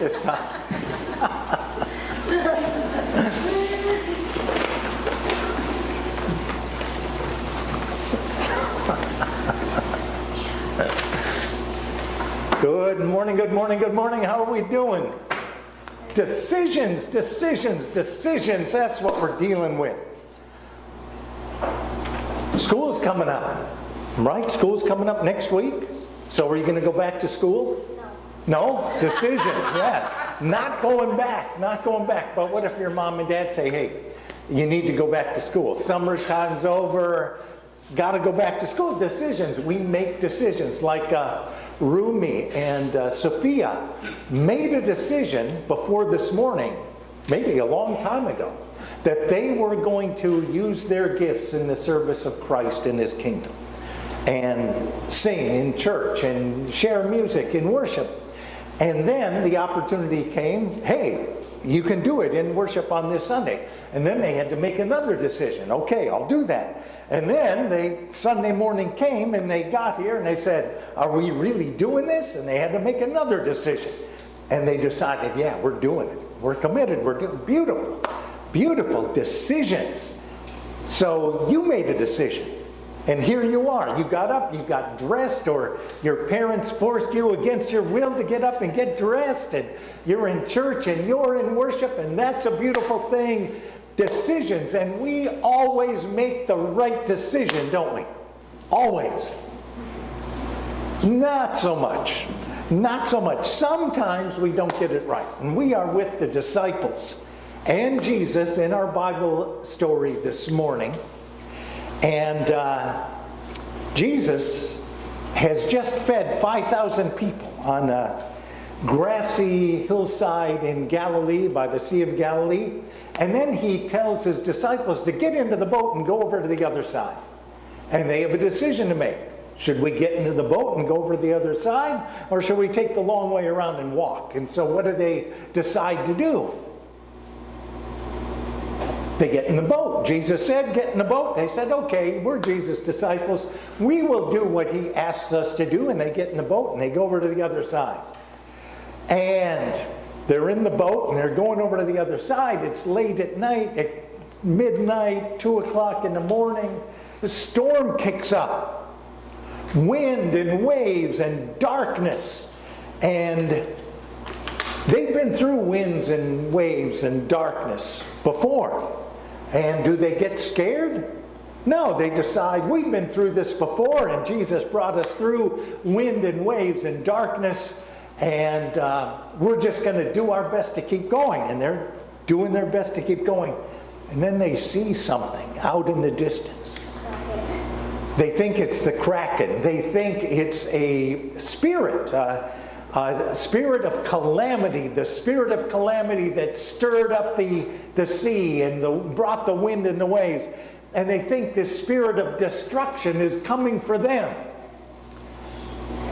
this time. Good morning, good morning, good morning. How are we doing? Decisions, decisions, decisions. That's what we're dealing with. School's coming up, right? School's coming up next week. So are you going to go back to school? No? Decision, yeah. Not going back, not going back. But what if your mom and dad say, hey, you need to go back to school. Summertime's over. Got to go back to school. Decisions. We make decisions. Like Rumi and Sophia made a decision before this morning, maybe a long time ago, that they were going to use their gifts in the service of Christ in His kingdom. And sing in church and share music in worship. And then the opportunity came, hey, you can do it in worship on this Sunday. And then they had to make another decision. Okay, I'll do that. And then Sunday morning came and they got here and they said, are we really doing this? And they had to make another decision. And they decided, yeah, we're doing it. We're committed. We're doing beautiful, beautiful decisions. So you made a decision. And here you are. You got up, you got dressed, or your parents forced you against your will to get up and get dressed. And you're in church and you're in worship, and that's a beautiful thing. Decisions. And we always make the right decision, don't we? Always. Not so much. Not so much. Sometimes we don't get it right. And we are with the disciples and Jesus in our Bible story this morning. And Jesus has just fed 5,000 people on a grassy hillside in Galilee by the Sea of Galilee. And then He tells His disciples to get into the boat and go over to the other side. And they have a decision to make. Should we get into the boat and go over to the other side? Or should we take the long way around and walk? And so what do they decide to do? They get in the boat. Jesus said, get in the boat. They said, okay, we're Jesus' disciples. We will do what He asks us to do. And they get in the boat and they go over to the other side. And they're in the boat and they're going over to the other side. It's late at night, at midnight, 2 o'clock in the morning. The storm kicks up. Wind and waves and darkness. And they've been through winds and waves and darkness before. And do they get scared? No, they decide, we've been through this before, and Jesus brought us through wind and waves and darkness, and we're just going to do our best to keep going. And they're doing their best to keep going. And then they see something out in the distance. They think it's the Kraken. They think it's a spirit of calamity, the spirit of calamity that stirred up the sea and brought the wind and the waves. And they think this spirit of destruction is coming for them.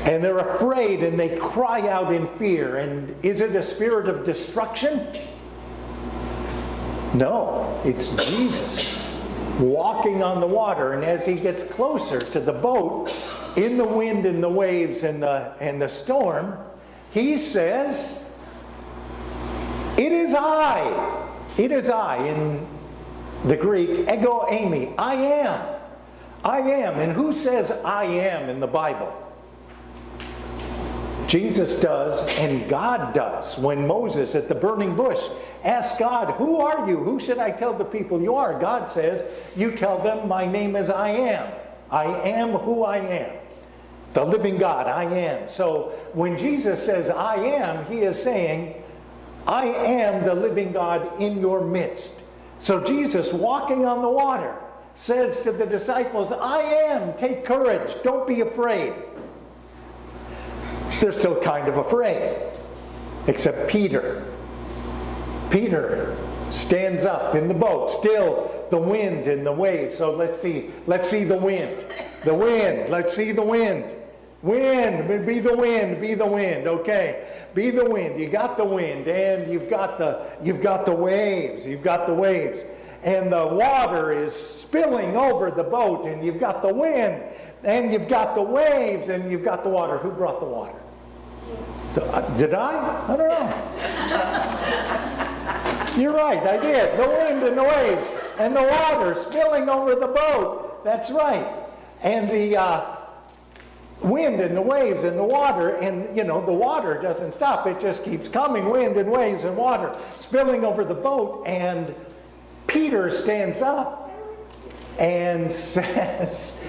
And they're afraid and they cry out in fear. And is it a spirit of destruction? No, it's Jesus walking on the water. And as He gets closer to the boat, in the wind and the waves and the storm, He says, it is I. It is I. In the Greek, ego eimi. I am. I am. And who says I am in the Bible? Jesus does, and God does. When Moses at the burning bush asked God, who are you? Who should I tell the people you are? God says, you tell them my name is I am. I am who I am. The living God, I am. So when Jesus says I am, He is saying, I am the living God in your midst. So Jesus, walking on the water, says to the disciples, I am, take courage, don't be afraid. They're still kind of afraid, except Peter. Peter stands up in the boat, still the wind and the waves. So let's see the wind. The wind, let's see the wind. Wind, be the wind, be the wind. Okay, be the wind. You got the wind, and you've got the waves. You've got the waves, and the water is spilling over the boat, and you've got the wind, and you've got the waves, and you've got the water. Who brought the water? Did I? I don't know. You're right, I did. The wind and the waves and the water spilling over the boat. That's right. And the wind and the waves and the water, and the water doesn't stop. It just keeps coming, wind and waves and water spilling over the boat. And Peter stands up and says,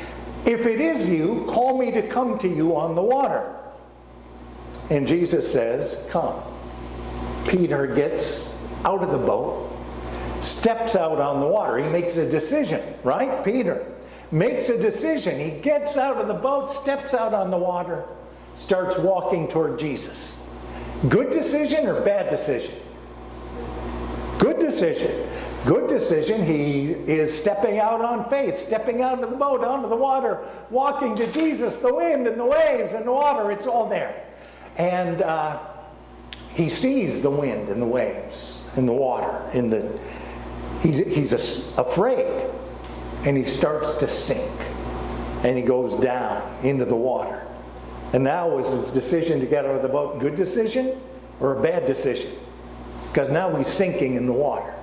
"If it is you, call me to come to you on the water." And Jesus says, "Come." Peter gets out of the boat, steps out on the water. He makes a decision, right? Peter makes a decision. He gets out of the boat, steps out on the water, starts walking toward Jesus. Good decision or bad decision? Good decision. Good decision. He is stepping out on faith, stepping out of the boat, onto the water, walking to Jesus, the wind and the waves and the water, it's all there. And he sees the wind and the waves and the water. He's afraid. And he starts to sink. And he goes down into the water. And now was his decision to get out of the boat a good decision or a bad decision? Because now he's sinking in the water.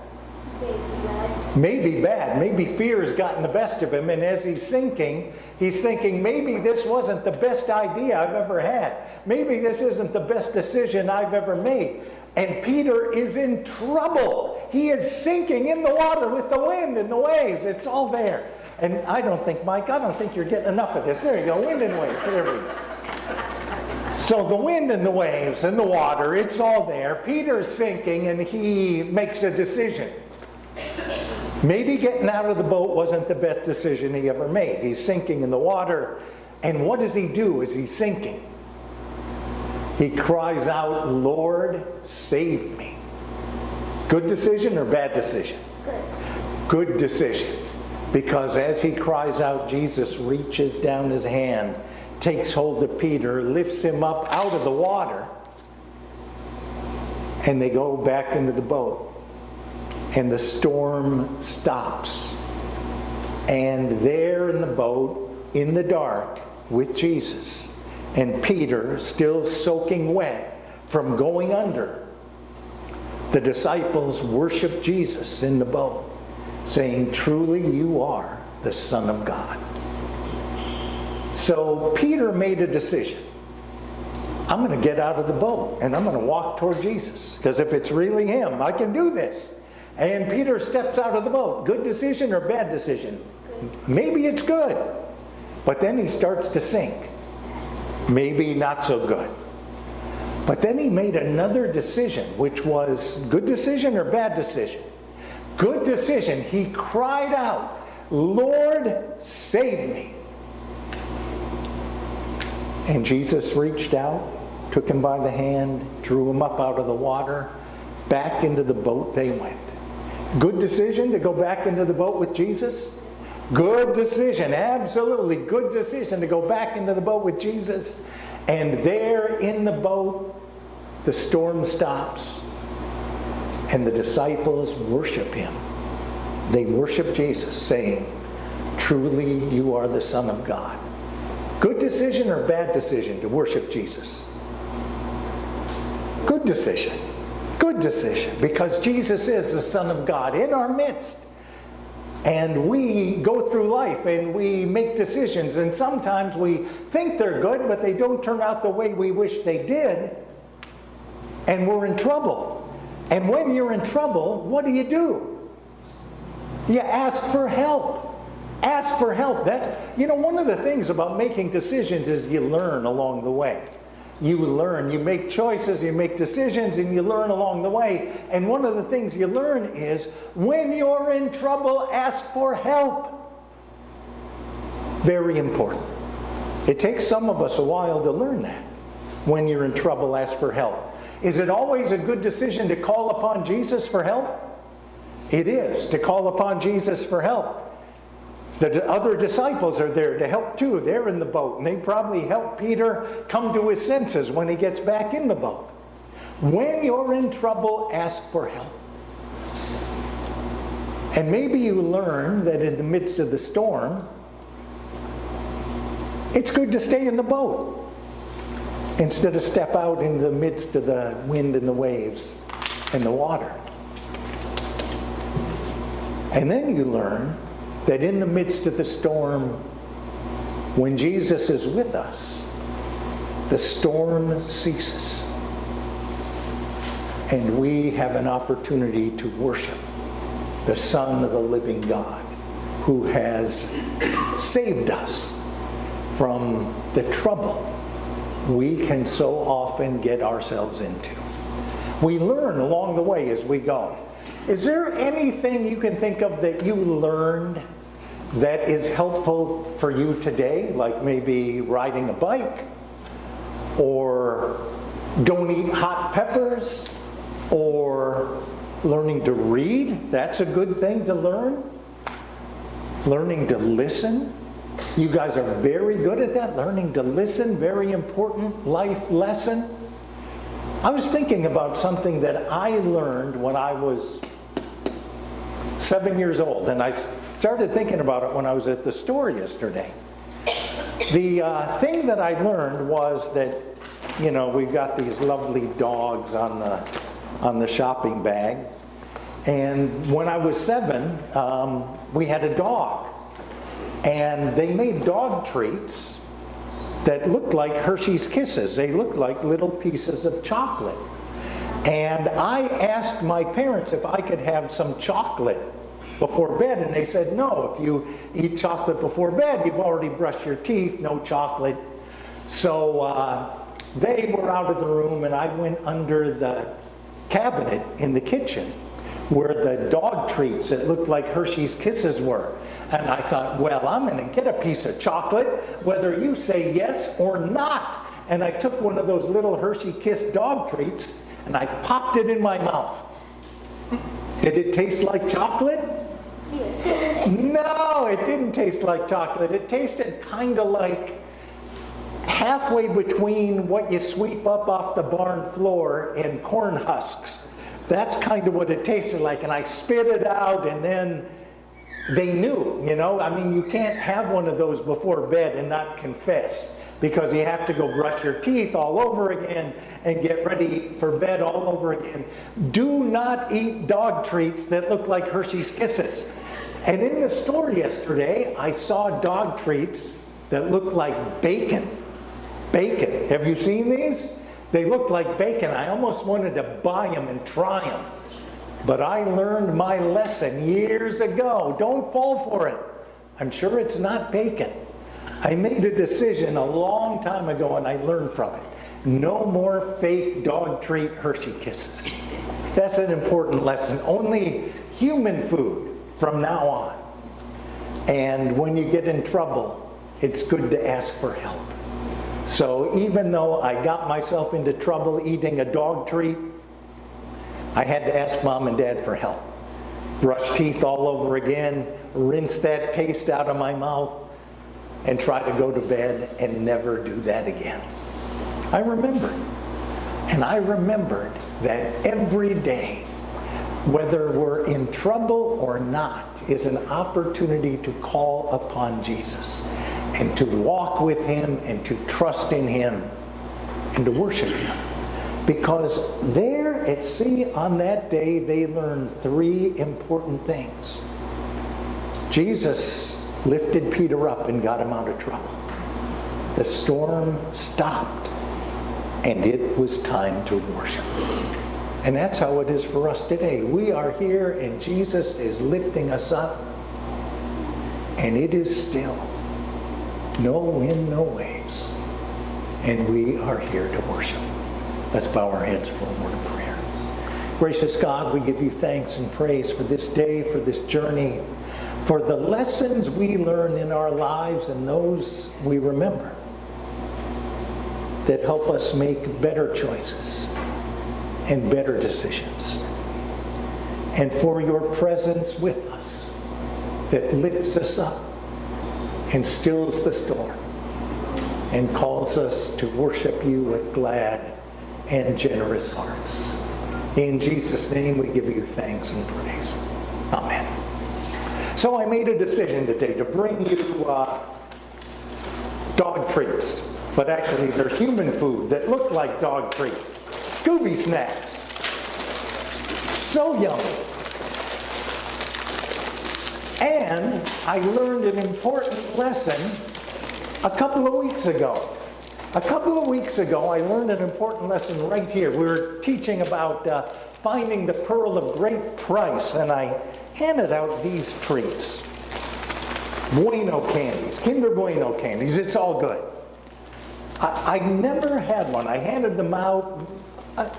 Maybe bad. Maybe fear has gotten the best of him. And as he's sinking, he's thinking, maybe this wasn't the best idea I've ever had. Maybe this isn't the best decision I've ever made. And Peter is in trouble. He is sinking in the water with the wind and the waves. It's all there. And Mike, I don't think you're getting enough of this. There you go, wind and waves. There we go. So the wind and the waves and the water, it's all there. Peter's sinking and he makes a decision. Maybe getting out of the boat wasn't the best decision he ever made. He's sinking in the water. And what does he do as he's sinking? He cries out, "Lord, save me." Good decision or bad decision? Good decision. Because as he cries out, Jesus reaches down his hand, takes hold of Peter, lifts him up out of the water, and they go back into the boat. And the storm stops. And there in the boat, in the dark, with Jesus, and Peter still soaking wet from going under, the disciples worship Jesus in the boat, saying, "Truly you are the Son of God." So Peter made a decision. I'm going to get out of the boat and I'm going to walk toward Jesus, because if it's really him, I can do this. And Peter steps out of the boat. Good decision or bad decision? Maybe it's good. But then he starts to sink. Maybe not so good. But then he made another decision, which was good decision or bad decision? Good decision. He cried out, "Lord, save me." And Jesus reached out, took him by the hand, drew him up out of the water. Back into the boat they went. Good decision to go back into the boat with Jesus? Good decision, absolutely good decision to go back into the boat with Jesus. And there in the boat, the storm stops. And the disciples worship him. They worship Jesus, saying, "Truly you are the Son of God." Good decision or bad decision to worship Jesus? Good decision. Good decision, because Jesus is the Son of God in our midst. And we go through life and we make decisions, and sometimes we think they're good, but they don't turn out the way we wish they did. And we're in trouble. And when you're in trouble, what do? You ask for help. Ask for help. One of the things about making decisions is you learn along the way. You learn, you make choices, you make decisions, and you learn along the way. And one of the things you learn is when you're in trouble, ask for help. Very important. It takes some of us a while to learn that. When you're in trouble, ask for help. Is it always a good decision to call upon Jesus for help? It is, to call upon Jesus for help. The other disciples are there to help too. They're in the boat, and they probably help Peter come to his senses when he gets back in the boat. When you're in trouble, ask for help. And maybe you learn that in the midst of the storm, it's good to stay in the boat instead of step out in the midst of the wind and the waves and the water. And then you learn that in the midst of the storm, when Jesus is with us, the storm ceases. And we have an opportunity to worship the Son of the living God, who has saved us from the trouble we can so often get ourselves into. We learn along the way as we go. Is there anything you can think of that you learned that is helpful for you today? Like maybe riding a bike, or don't eat hot peppers, or learning to read? That's a good thing to learn. Learning to listen. You guys are very good at that. Learning to listen, very important life lesson. I was thinking about something that I learned when I was 7 years old, and I started thinking about it when I was at the store yesterday. The thing that I learned was that, you know, we've got these lovely dogs on the shopping bag, and when I was 7, we had a dog, and they made dog treats that looked like Hershey's Kisses. They looked like little pieces of chocolate. And I asked my parents if I could have some chocolate before bed, and they said, no, if you eat chocolate before bed, you've already brushed your teeth, no chocolate. So they were out of the room, and I went under the cabinet in the kitchen where the dog treats that looked like Hershey's Kisses were. And I thought, well, I'm going to get a piece of chocolate, whether you say yes or not. And I took one of those little Hershey Kiss dog treats, and I popped it in my mouth. Did it taste like chocolate? Yes. No, it didn't taste like chocolate. It tasted kind of like halfway between what you sweep up off the barn floor and corn husks. That's kind of what it tasted like. And I spit it out, and then they knew, you know. I mean, you can't have one of those before bed and not confess, because you have to go brush your teeth all over again and get ready for bed all over again. Do not eat dog treats that look like Hershey's Kisses. And in the store yesterday, I saw dog treats that looked like bacon. Bacon. Have you seen these? They looked like bacon. I almost wanted to buy them and try them. But I learned my lesson years ago. Don't fall for it. I'm sure it's not bacon. I made a decision a long time ago, and I learned from it. No more fake dog treat Hershey Kisses. That's an important lesson. Only human food from now on. And when you get in trouble, it's good to ask for help. So even though I got myself into trouble eating a dog treat, I had to ask Mom and Dad for help. Brush teeth all over again, rinse that taste out of my mouth, and try to go to bed and never do that again. I remembered. And I remembered that every day, whether we're in trouble or not, is an opportunity to call upon Jesus and to walk with him and to trust in him and to worship him. Because there at sea on that day, they learned 3 important things. Jesus lifted Peter up and got him out of trouble. The storm stopped, and it was time to worship. And that's how it is for us today. We are here, and Jesus is lifting us up, and it is still. No wind, no waves. And we are here to worship. Let's bow our heads for a word of prayer. Gracious God, we give you thanks and praise for this day, for this journey, for the lessons we learn in our lives and those we remember that help us make better choices and better decisions. And for your presence with us that lifts us up and stills the storm and calls us to worship you with glad and generous hearts. In Jesus' name we give you thanks and praise. Amen. So I made a decision today to bring you dog treats, but actually they're human food that look like dog treats. Scooby snacks. So yummy. And I learned an important lesson a couple of weeks ago. A couple of weeks ago, I learned an important lesson right here. We were teaching about finding the pearl of great price, and I handed out these treats. Bueno candies, Kinder Bueno candies. It's all good. I never had one. I handed them out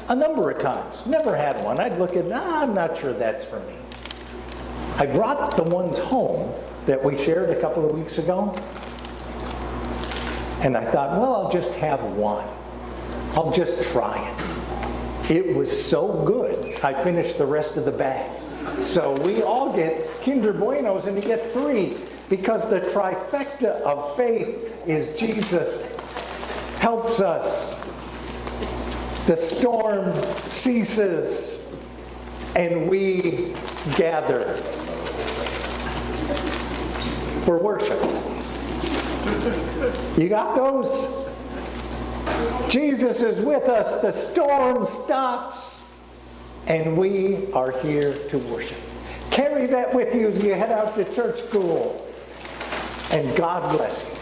a number of times. Never had one. I'd look at, I'm not sure that's for me. I brought the ones home that we shared a couple of weeks ago. And I thought, well, I'll just have one. I'll just try it. It was so good, I finished the rest of the bag. So we all get Kinder Buenos, and you get 3, because the trifecta of faith is Jesus helps us. The storm ceases, and we gather for worship. You got those? Jesus is with us, the storm stops, and we are here to worship. Carry that with you as you head out to church school, and God bless you.